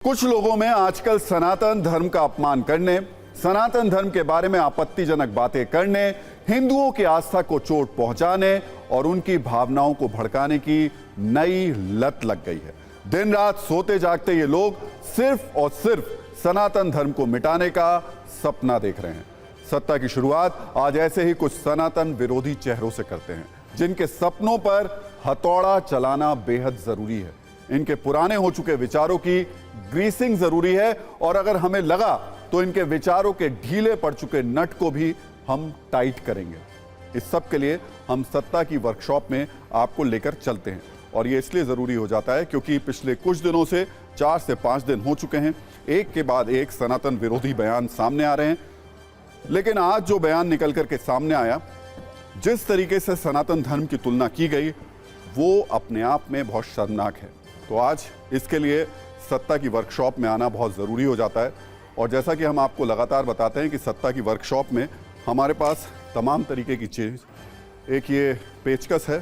कुछ लोगों में आजकल सनातन धर्म का अपमान करने, सनातन धर्म के बारे में आपत्तिजनक बातें करने, हिंदुओं की आस्था को चोट पहुंचाने और उनकी भावनाओं को भड़काने की नई लत लग गई है। दिन रात सोते जागते ये लोग सिर्फ और सिर्फ सनातन धर्म को मिटाने का सपना देख रहे हैं। सत्ता की शुरुआत आज ऐसे ही कुछ सनातन विरोधी चेहरों से करते हैं, जिनके सपनों पर हथौड़ा चलाना बेहद जरूरी है। इनके पुराने हो चुके विचारों की ग्रीसिंग जरूरी है और अगर हमें लगा तो इनके विचारों के ढीले पड़ चुके नट को भी हम टाइट करेंगे। इस सब के लिए हम सत्ता की वर्कशॉप में आपको लेकर चलते हैं और ये इसलिए जरूरी हो जाता है क्योंकि पिछले कुछ दिनों से 4 से 5 दिन हो चुके हैं, एक के बाद एक सनातन विरोधी बयान सामने आ रहे हैं। लेकिन आज जो बयान निकल करके सामने आया, जिस तरीके से सनातन धर्म की तुलना की गई, वो अपने आप में बहुत शर्मनाक है। तो आज इसके लिए सत्ता की वर्कशॉप में आना बहुत ज़रूरी हो जाता है और जैसा कि हम आपको लगातार बताते हैं कि सत्ता की वर्कशॉप में हमारे पास तमाम तरीके की चीज़, एक ये पेचकस है,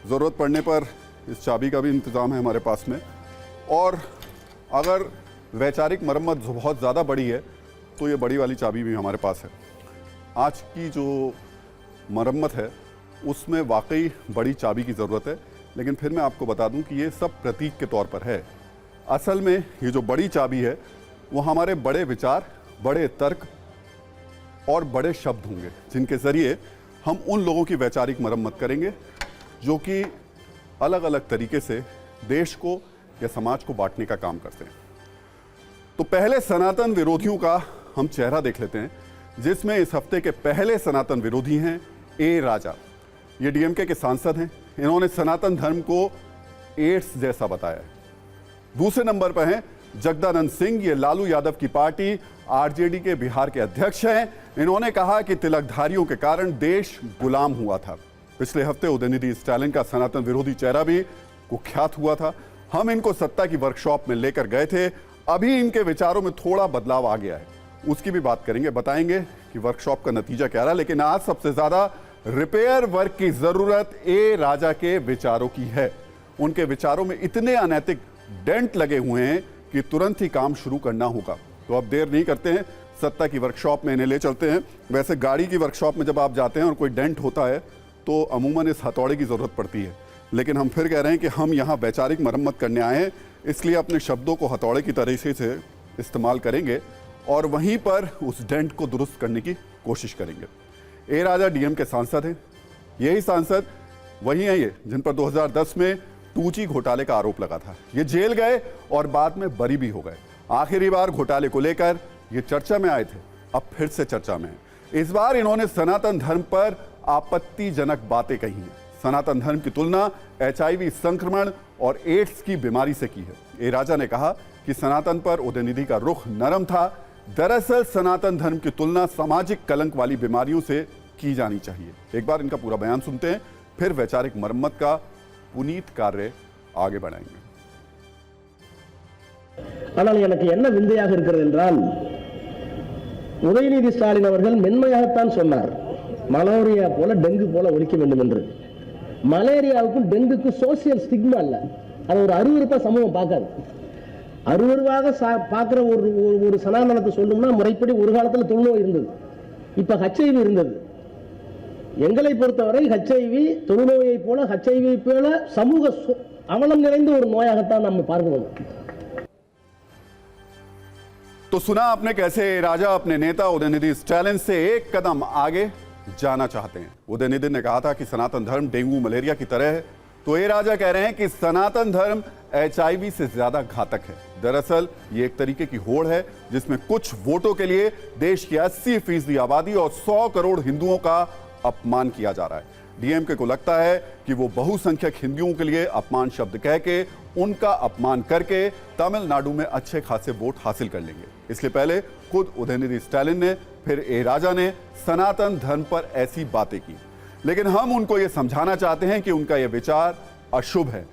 ज़रूरत पड़ने पर इस चाबी का भी इंतज़ाम है हमारे पास में, और अगर वैचारिक मरम्मत बहुत ज़्यादा बड़ी है तो ये बड़ी वाली चाबी भी हमारे पास है। आज की जो मरम्मत है उसमें वाकई बड़ी चाबी की ज़रूरत है, लेकिन फिर मैं आपको बता दूं कि ये सब प्रतीक के तौर पर है। असल में ये जो बड़ी चाबी है वो हमारे बड़े विचार, बड़े तर्क और बड़े शब्द होंगे, जिनके ज़रिए हम उन लोगों की वैचारिक मरम्मत करेंगे जो कि अलग अलग तरीके से देश को या समाज को बांटने का काम करते हैं। तो पहले सनातन विरोधियों का हम चेहरा देख लेते हैं, जिसमें इस हफ्ते के पहले सनातन विरोधी हैं ए राजा। ये डीएमके के सांसद हैं। इन्होंने सनातन धर्म को एड्स जैसा बताया है। दूसरे नंबर पर हैं जगदानंद सिंह। ये लालू यादव की पार्टी आरजेडी के बिहार के अध्यक्ष हैं। इन्होंने कहा कि तिलकधारियों के कारण देश गुलाम हुआ था। पिछले हफ्ते उदयनिधि स्टालिन का सनातन विरोधी चेहरा भी कुख्यात हुआ था। हम इनको सत्ता की वर्कशॉप में लेकर गए थे। अभी इनके विचारों में थोड़ा बदलाव आ गया है, उसकी भी बात करेंगे, बताएंगे कि वर्कशॉप का नतीजा क्या रहा। लेकिन आज सबसे ज्यादा रिपेयर वर्क की जरूरत ए राजा के विचारों की है। उनके विचारों में इतने अनैतिक डेंट लगे हुए हैं कि तुरंत ही काम शुरू करना होगा। तो अब देर नहीं करते हैं, सत्ता की वर्कशॉप में इन्हें ले चलते हैं। वैसे गाड़ी की वर्कशॉप में जब आप जाते हैं और कोई डेंट होता है तो अमूमन इस हथौड़े की जरूरत पड़ती है, लेकिन हम फिर कह रहे हैं कि हम यहाँ वैचारिक मरम्मत करने आए हैं, इसलिए अपने शब्दों को हथौड़े की तरीके से इस्तेमाल करेंगे और वहीं पर उस डेंट को दुरुस्त करने की कोशिश करेंगे। ए राजा डीएम के सांसद हैं। यही सांसद वही हैं ये जिन पर 2010 में 2G घोटाले का आरोप लगा था। ये जेल गए और बाद में बरी भी हो गए। आखिरी बार घोटाले को लेकर ये चर्चा में आए थे, अब फिर से चर्चा में है। इस बार इन्होंने सनातन धर्म पर आपत्तिजनक बातें कही हैं। सनातन धर्म की तुलना HIV संक्रमण और एड्स की बीमारी से की है। ए राजा ने कहा कि सनातन पर उदयनिधि का रुख नरम था। दरअसल सनातन धर्म की तुलना सामाजिक कलंक वाली बीमारियों से की जानी चाहिए। एक बार इनका पूरा बयान सुनते हैं, फिर वैचारिक मरम्मत का पुनीत कार्य आगे बढ़ाएंगे। ஆனால் எனக்கு என்ன விந்தையாக இருக்கிறது என்றால், உதயநிதி ஸ்டாலின் அவர்கள் மென்மையாகத்தான் சொன்னார், மலேரியா போல டெங்கு போல ஒழிக்க வேண்டும் என்று. மலேரியாவுக்கும் டெங்குக்கும் சோசியல் ஸ்டிக்மா இல்ல, அது ஒரு அருவருப்பா சமூகம் பார்க்காது. அருவருவாக பார்க்கிற ஒரு சனாதனத்தை சொல்லணும்னா முறைப்படி ஒரு காலத்தில் தொழுநோய் இருந்தது, இப்ப HIV இருந்தது. எங்களை பொறுத்தவரை HIV தொழுநோயை போல HIV போல சமூக அவலம் நிறைந்த ஒரு நோயாகத்தான் நம்ம பார்க்கிறோம்। तो सुना आपने कैसे राजा अपने नेता उदयनिधि स्टालिन से एक कदम आगे जाना चाहते हैं। उदयनिधि ने कहा था कि सनातन धर्म डेंगू मलेरिया की तरह है, तो ये राजा कह रहे हैं कि सनातन धर्म HIV से ज्यादा घातक है। दरअसल ये एक तरीके की होड़ है जिसमें कुछ वोटों के लिए देश की 80% आबादी और 100 करोड़ हिंदुओं का अपमान किया जा रहा है। डीएमके को लगता है कि वो बहुसंख्यक हिंदुओं के लिए अपमान शब्द कह के उनका अपमान करके तमिलनाडु में अच्छे खासे वोट हासिल कर लेंगे। इसलिए पहले खुद उदयनिधि स्टालिन ने, फिर ए राजा ने सनातन धर्म पर ऐसी बातें की, लेकिन हम उनको ये समझाना चाहते हैं कि उनका ये विचार अशुभ है।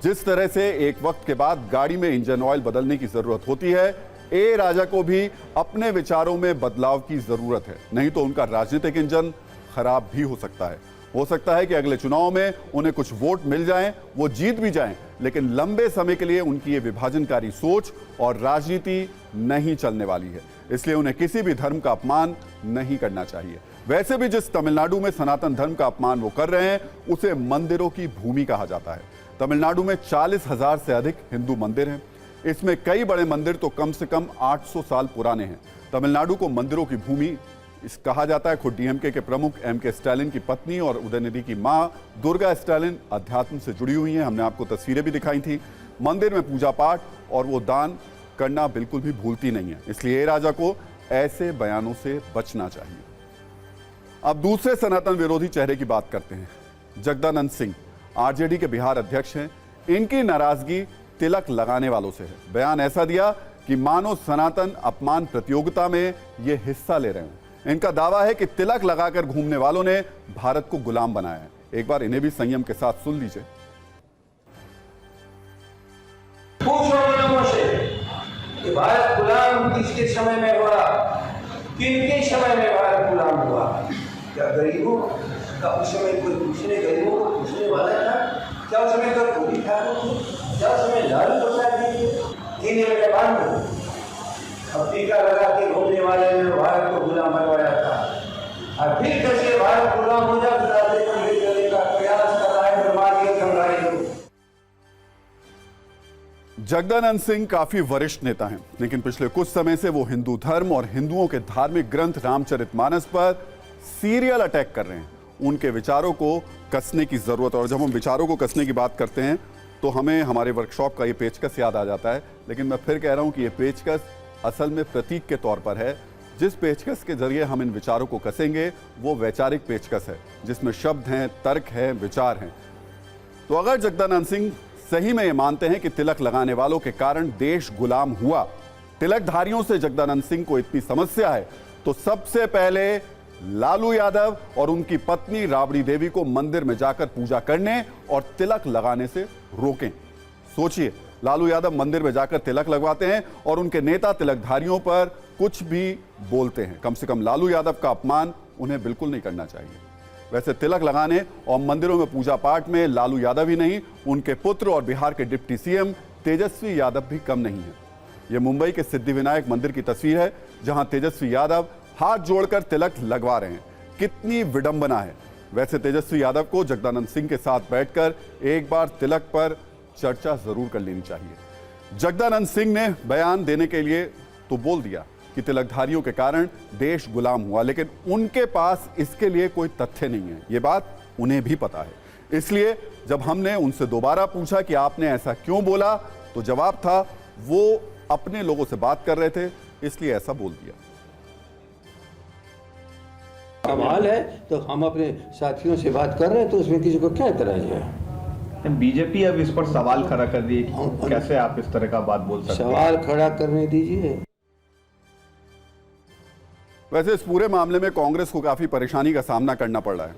जिस तरह से एक वक्त के बाद गाड़ी में इंजन ऑयल बदलने की जरूरत होती है, ए राजा को भी अपने विचारों में बदलाव की जरूरत है, नहीं तो उनका राजनीतिक इंजन खराब भी हो सकता है। हो सकता है कि अगले चुनाव में उन्हें कुछ वोट मिल जाएं, वो जीत भी जाएं, लेकिन लंबे समय के लिए उनकी ये विभाजनकारी सोच और राजनीति नहीं चलने वाली है। इसलिए उन्हें किसी भी धर्म का अपमान नहीं करना चाहिए। वैसे भी जिस तमिलनाडु में सनातन धर्म का अपमान वो कर रहे हैं, उसे मंदिरों की भूमि कहा जाता है। तमिलनाडु में 40,000 से अधिक हिंदू मंदिर हैं। इसमें कई बड़े मंदिर तो कम से कम 800 साल पुराने हैं। तमिलनाडु को मंदिरों की भूमि कहा जाता है। खुद डीएमके के प्रमुख एमके स्टालिन की पत्नी और उदयनिधि की मां दुर्गा स्टालिन अध्यात्म से जुड़ी हुई हैं। हमने आपको तस्वीरें भी दिखाई थी। मंदिर में पूजा पाठ और वो दान करना बिल्कुल भी भूलती नहीं है। इसलिए ए राजा को ऐसे बयानों से बचना चाहिए। अब दूसरे सनातन विरोधी चेहरे की बात करते हैं। जगदानंद सिंह आरजेडी के बिहार अध्यक्ष हैं। इनकी नाराजगी तिलक लगाने वालों से है। बयान ऐसा दिया कि मानो सनातन अपमान प्रतियोगिता में ये हिस्सा ले रहे हैं। इनका दावा है कि तिलक लगाकर घूमने वालों ने भारत को गुलाम बनाया है। एक बार इन्हें भी संयम के साथ सुन लीजिए। पूछो लोगों से कि भारत गुलाम किसके समय में हुआ, किनके समय में भारत गुलाम हुआ? क्या गरीबों का उस समय कोई पूछने, गरीबों को पूछने वाला था? क्या उस समय कोई पूरी ठाकुर थे? क्या उस समय लालू प्रसाद जी थे? तीन में बांध अब टीका लगा के घूमने वाले ने भारत को गुलाम बनवाया था। और फिर कैसे भारत गुलाम हो जाता करने का प्रयास कर रहा है ब्रह्मांडीय सम्राट। जगदानंद सिंह काफी वरिष्ठ नेता हैं, लेकिन पिछले कुछ समय से वो हिंदू धर्म और हिंदुओं के धार्मिक ग्रंथ रामचरितमानस पर सीरियल अटैक कर रहे हैं। उनके विचारों को कसने की जरूरत है। और जब हम विचारों को कसने की बात करते हैं तो हमें हमारे वर्कशॉप का ये पेचकस याद आ जाता है। लेकिन मैं फिर कह रहा हूं कि ये पेचकस असल में प्रतीक के तौर पर है। जिस पेचकस के जरिए हम इन विचारों को कसेंगे वो वैचारिक पेचकस है, जिसमें शब्द हैं, तर्क है, विचार हैं। तो अगर जगदानंद सिंह सही में ये मानते हैं कि तिलक लगाने वालों के कारण देश गुलाम हुआ, तिलकधारियों से जगदानंद सिंह को इतनी समस्या है, तो सबसे पहले लालू यादव और उनकी पत्नी राबड़ी देवी को मंदिर में जाकर पूजा करने और तिलक लगाने से रोकें। सोचिए, लालू यादव मंदिर में जाकर तिलक लगवाते हैं और उनके नेता तिलकधारियों पर कुछ भी बोलते हैं। कम से कम लालू यादव का अपमान उन्हें बिल्कुल नहीं करना चाहिए। वैसे तिलक लगाने और मंदिरों में पूजा पाठ में लालू यादव ही नहीं, उनके पुत्र और बिहार के डिप्टी सीएम तेजस्वी यादव भी कम नहीं है। यह मुंबई के सिद्धिविनायक मंदिर की तस्वीर है, जहां तेजस्वी यादव हाथ जोड़कर तिलक लगवा रहे हैं। कितनी विडंबना है। वैसे तेजस्वी यादव को जगदानंद सिंह के साथ बैठकर एक बार तिलक पर चर्चा जरूर कर लेनी चाहिए। जगदानंद सिंह ने बयान देने के लिए तो बोल दिया कि तिलकधारियों के कारण देश गुलाम हुआ, लेकिन उनके पास इसके लिए कोई तथ्य नहीं है। ये बात उन्हें भी पता है। इसलिए जब हमने उनसे दोबारा पूछा कि आपने ऐसा क्यों बोला, तो जवाब था वो अपने लोगों से बात कर रहे थे, इसलिए ऐसा बोल दिया। सवाल है तो हम अपने साथियों से बात कर रहे हैं, तो उसमें किसी को क्या एतराज है? बीजेपी अब इस पर सवाल खड़ा कर दी, कैसे आप इस तरह का बात बोल सकते हैं? सवाल खड़ा करने दीजिए। वैसे इस पूरे मामले में कांग्रेस को काफी परेशानी का सामना करना पड़ रहा है।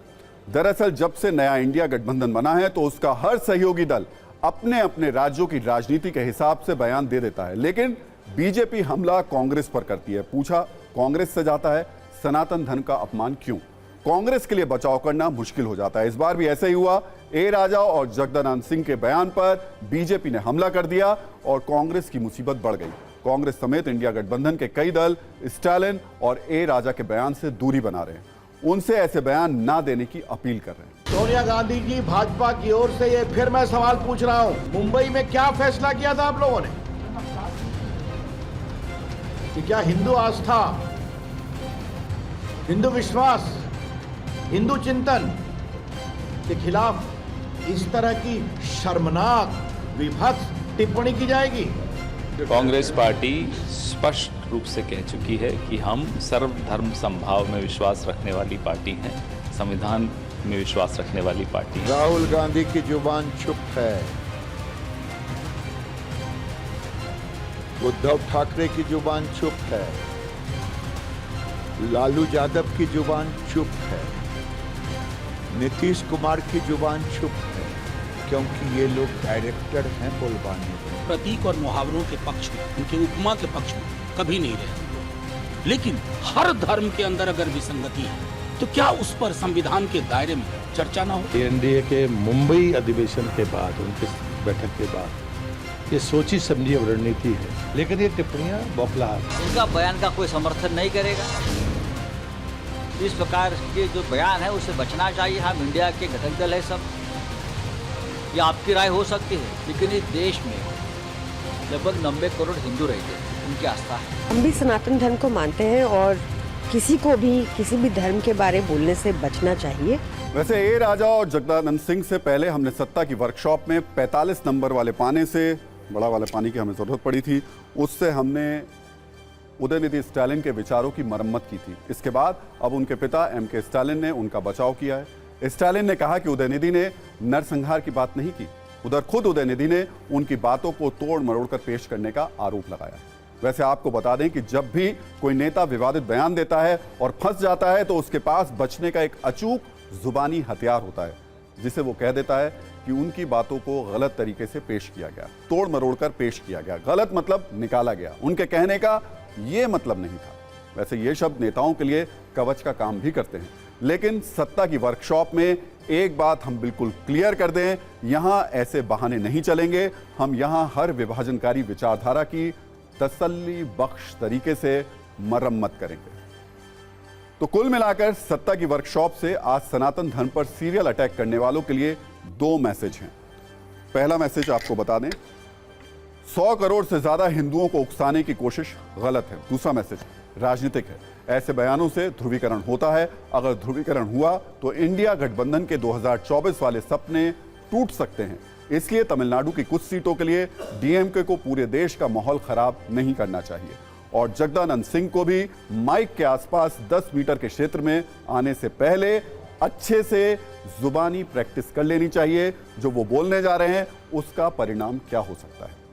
दरअसल जब से नया इंडिया गठबंधन बना है तो उसका हर सहयोगी दल अपने अपने राज्यों की राजनीति के हिसाब से बयान दे देता है, लेकिन बीजेपी हमला कांग्रेस पर करती है। पूछा कांग्रेस से जाता है सनातन धर्म का अपमान क्यों? कांग्रेस के लिए बचाव करना मुश्किल हो जाता है। इस बार भी ऐसा ही हुआ। ए राजा और जगदानंद सिंह के बयान पर बीजेपी ने हमला कर दिया और कांग्रेस की मुसीबत बढ़ गई। कांग्रेस समेत इंडिया गठबंधन के कई दल स्टालिन और ए राजा के बयान से दूरी बना रहे हैं, उनसे ऐसे बयान ना देने की अपील कर रहे हैं। सोनिया गांधी जी, भाजपा की ओर से ये फिर मैं सवाल पूछ रहा हूं, मुंबई में क्या फैसला किया था आप लोगों ने कि क्या हिंदू आस्था, हिंदू विश्वास, हिंदू चिंतन के खिलाफ इस तरह की शर्मनाक विभत्स टिप्पणी की जाएगी? कांग्रेस पार्टी स्पष्ट रूप से कह चुकी है कि हम सर्वधर्म समभाव में विश्वास रखने वाली पार्टी हैं, संविधान में विश्वास रखने वाली पार्टी है। राहुल गांधी की जुबान चुप है, उद्धव ठाकरे की जुबान चुप है, लालू यादव की जुबान चुप है, नीतीश कुमार की जुबान चुप है, क्योंकि ये लोग डायरेक्टर हैं बोलबाने। प्रतीक और मुहावरों के पक्ष में, उनके उपमा के पक्ष में कभी नहीं रहे, लेकिन हर धर्म के अंदर अगर विसंगति है तो क्या उस पर संविधान के दायरे में चर्चा ना हो? एनडीए के मुंबई अधिवेशन के बाद, उनके बैठक के बाद ये सोची समझी अब रणनीति है, लेकिन ये टिप्पणियां बौखलाहट। उनका बयान का कोई समर्थन नहीं करेगा। इस प्रकार के जो बयान है उससे बचना चाहिए। हम इंडिया के घटक दल है सब, ये आपकी राय हो सकती है, लेकिन इस देश में लगभग 90 करोड़ हिंदू रहते हैं, उनकी आस्था है। हम भी सनातन धर्म को मानते हैं और किसी को भी किसी भी धर्म के बारे बोलने से बचना चाहिए। वैसे ए राजा और जगदानंद सिंह से पहले हमने सत्ता की वर्कशॉप में 45 नंबर वाले पाने से, बड़ा वाले पानी की हमें जरूरत पड़ी थी, उससे हमने उदयनिधि स्टालिन के विचारों की मरम्मत की थी। इसके बाद अब उनके पिता एम.के. स्टालिन ने उनका बचाव किया है। स्टालिन ने कहा कि उदयनिधि ने नरसंहार की बात नहीं की। उधर खुद उदयनिधि ने उनकी बातों को तोड़ मरोड़ कर पेश करने का आरोप लगाया। वैसे आपको बता दें कि जब भी कोई नेता विवादित बयान देता है और फंस जाता है तो उसके पास बचने का एक अचूक जुबानी हथियार होता है, जिसे वो कह देता है कि उनकी बातों को गलत तरीके से पेश किया गया, तोड़ मरोड़ कर पेश किया गया। गलत मतलब निकाला गया, उनके कहने का ये मतलब नहीं था। वैसे ये शब्द नेताओं के लिए कवच का काम भी करते हैं, लेकिन सत्ता की वर्कशॉप में एक बात हम बिल्कुल क्लियर कर दें, यहां ऐसे बहाने नहीं चलेंगे। हम यहां हर विभाजनकारी विचारधारा की तसल्ली बख्श तरीके से मरम्मत करेंगे। तो कुल मिलाकर सत्ता की वर्कशॉप से आज सनातन धर्म पर सीरियल अटैक करने वालों के लिए 2 मैसेज हैं। पहला मैसेज आपको बता दें, 100 करोड़ से ज्यादा हिंदुओं को उकसाने की कोशिश गलत है। दूसरा मैसेज राजनीतिक है। ऐसे बयानों से ध्रुवीकरण होता है। अगर ध्रुवीकरण हुआ तो इंडिया गठबंधन के 2024 वाले सपने टूट सकते हैं। इसलिए तमिलनाडु की कुछ सीटों के लिए डीएमके को पूरे देश का माहौल खराब नहीं करना चाहिए और जगदानंद सिंह को भी माइक के आसपास 10 मीटर के क्षेत्र में आने से पहले अच्छे से जुबानी प्रैक्टिस कर लेनी चाहिए। जो वो बोलने जा रहे हैं उसका परिणाम क्या हो सकता है।